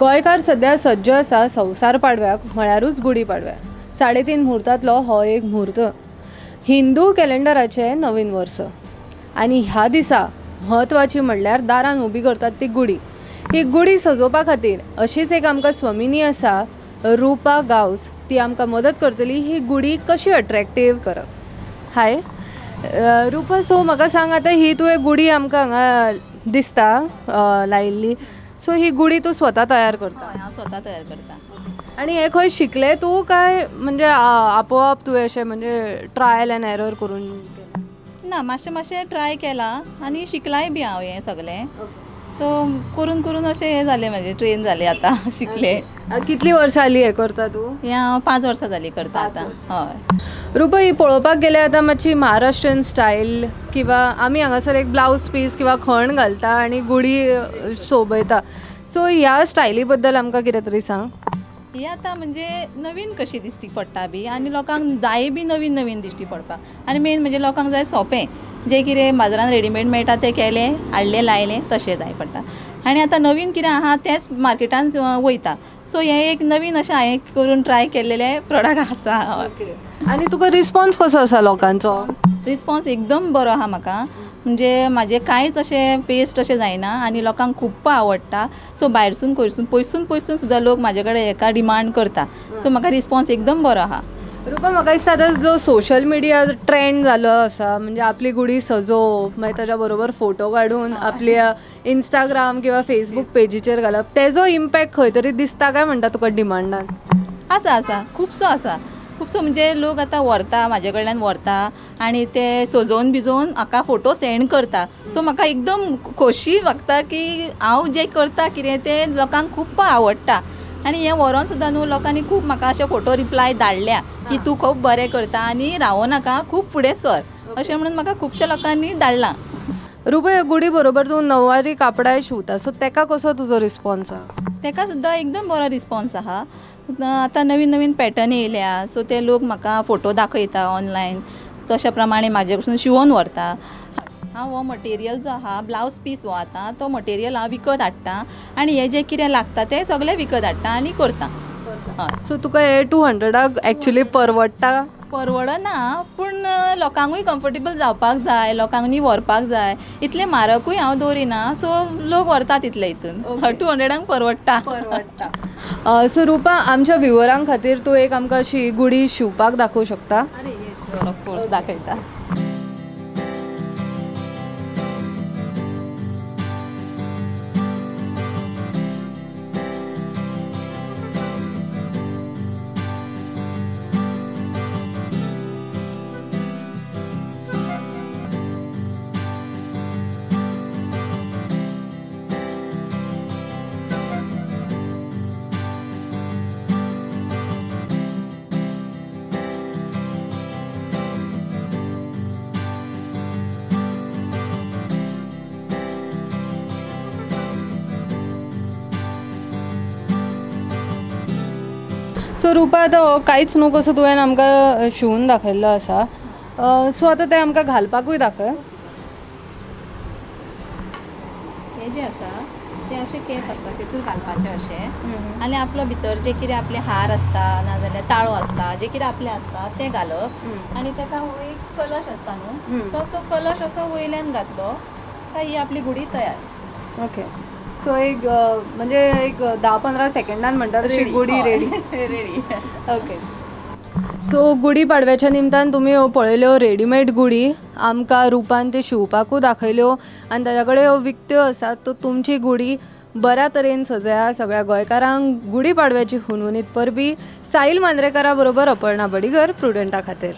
गोंयकार सध्या सज्ज आसा संवसार पाडव्याक म्हळ्यारूच गुढी पाडव्या 3:30 मुहूर्तांतलो हो एक मुहूर्त हिंदू कॅलेंडराचें नवीन वर्स आनी ह्या दिसा म्हत्वाची म्हणल्यार दारान उबी करतात ती गुढी. ही गुढी सजोवपा खातीर अशीच एक आमकां स्वमिनी आसा रुपा गावस, ती आमकां मदत करतली ही गुढी कशी अट्रॅक्टीव करप. हाय रुपा, सो म्हाका सांग, आतां ही तुवें गुढी आमकां हांगा दिसता लायिल्ली, सो ही गुढी तूं स्वता तयार करता? हांव स्वता तयार करता. आणि हे खंय शिकले तूं काय म्हणजे आपोआप तुवें अशें म्हणजे ट्रायल एंड एरर करून केलें? ना, मातशें ट्राय केला आनी शिकलाय बी हांव हें सगलें. सो करून करून अशें हें जालें, म्हजें ट्रेन जालें आतां शिकलें. कितली वर्सां जाली हें करता तूं? हें हांव 5 वर्सां जालीं करता आतां. हय. रुपा, ही पळोवपाक गेल्यार आतां मातशी महाराष्ट्रीयन स्टायल किंवा आमी हांगासर एक ब्लावज पीस किंवा खण घालता आनी गुढी सोबयता, सो ह्या स्टायली बद्दल आमकां कितें तरी सांग. ही आतां म्हणजे नवीन कशी दिश्टी पडटा बी आनी लोकांक जाय बी नवीन नवीन दिश्टी पडपाक. आनी मेन म्हणजे लोकांक जाय सोंपें, जें कितें बाजारान रेडीमेड मेळटा तें केलें, हाडलें, लायलें, तशें जाय पडटा. आनी आतां नवीन कितें आहा तेंच मार्केटान वयता. सो हें एक नवीन अशें हांवें करून ट्राय केल्लेलें प्रोडक्ट आसा. आनी तुका रिस्पॉन्स कसो आसा लोकांचो? रिस्पॉन्स एकदम बरो आहा म्हाका. म्हणजे म्हाजें कांयच अशें पेस्ट अशें जायना आनी लोकांक खूब आवडटा. सो भायरसून पयसून सुद्दां लोक म्हाजे कडेन हेका डिमांड करता. सो म्हाका रिस्पॉन्स एकदम बरो आहा. रुपा, म्हाका दिसता आतां जो सोशल मिडिया ट्रेंड जालो आसा, म्हणजे आपली गुढी सजोवप, मागीर ताच्या बरोबर फोटो काडून आपल्या इंस्टाग्राम किंवा फेसबूक पेजीचेर घालप, तेजो इम्पॅक्ट खंय तरी दिसता काय म्हणटा तुका डिमांडान? आसा खुबसो आसा. खुबसो म्हणजे लोक आतां व्हरता, म्हाजे कडल्यान व्हरता आनी ते सजोवन बिजोवन म्हाका फोटो सेंड करता. सो म्हाका एकदम खोशी लागता की हांव जें करता कितें तें लोकांक खूब आवडटा. आनी हें व्हरोन सुद्दां न्हू लोकांनी खूब म्हाका अशे फोटो रिप्लाय धाडल्या की तूं खूब बरें करता आनी रावो नाका, खूब फुडें सर, अशें म्हणून म्हाका खुबश्या लोकांनी धाडलां. रुपा, ह्या गुढी बरोबर तूं नववारी कापडाय शिवता, सो तेका कसो तुजो रिस्पॉन्स आहा? तेका सुद्दां एकदम बरो रिस्पॉन्स आहा. आतां नवीन नवीन पॅटर्न येयल्या, सो ते लोक म्हाका फोटो दाखयता ऑनलायन, तशा प्रमाणे म्हाजे कडसून शिवोन व्हरता. हांव हो मटेरियल जो आहा ब्लावज पीस हो आतां तो मटेरियल हांव विकत हाडटा आनी हें जें कितें लागता तें सगळें विकत हाडटा आनी करता. हय. सो तुका हे 200 एक्चुली परवडटा? परवडना, पूण लोकांकूय कम्फर्टेबल जावपाक जाय, लोकांनी व्हरपाक जाय, इतलें म्हारगूय हांव दवरिना. सो लोक व्हरतात इतले हितून. 200 परवडटा. सो रुपा, आमच्या व्ह्युअरांक खातीर तूं एक आमकां अशी गुढी शिवपाक दाखोवं शकता? अरे येस, ऑफकोर्स दाखयता. सो रुपा, आतां कांयच न्हू कसो तुवें आमकां शिवून दाखयल्लो आसा, सो आतां तें आमकां घालपाकूय दाखय. हें जें आसा तें अशें कॅप आसता, तेतून घालपाचें अशें आनी आपलो भितर जें कितें आपलें हार आसता नाजाल्यार ताळो आसता, जें कितें आपलें आसता तें घालप आनी ताका हो एक कलश आसता न्हू, तसो कलश असो वयल्यान घातलो काय ही आपली गुढी तयार. ओके. सो एक म्हणजे एक 10-15 सेकंडान म्हणटा तशी गुढी रेडी. रेडी. ओके. सो गुढी पाडव्याच्या निमतान तुमी पळयल्यो रेडीमेड गुढी आमकां रुपान ते शिवपाकूय दाखयल्यो आनी ताच्या कडेन ह्यो विकत्यो आसात. तो तुमची गुढी बऱ्या तरेन सजया. सगळ्या गोंयकारांक गुढी पाडव्याची हुनहुनीत परबी. साहिल मांद्रेकारा बरोबर अपर्णा बडिगर, प्रुडंटा खातीर.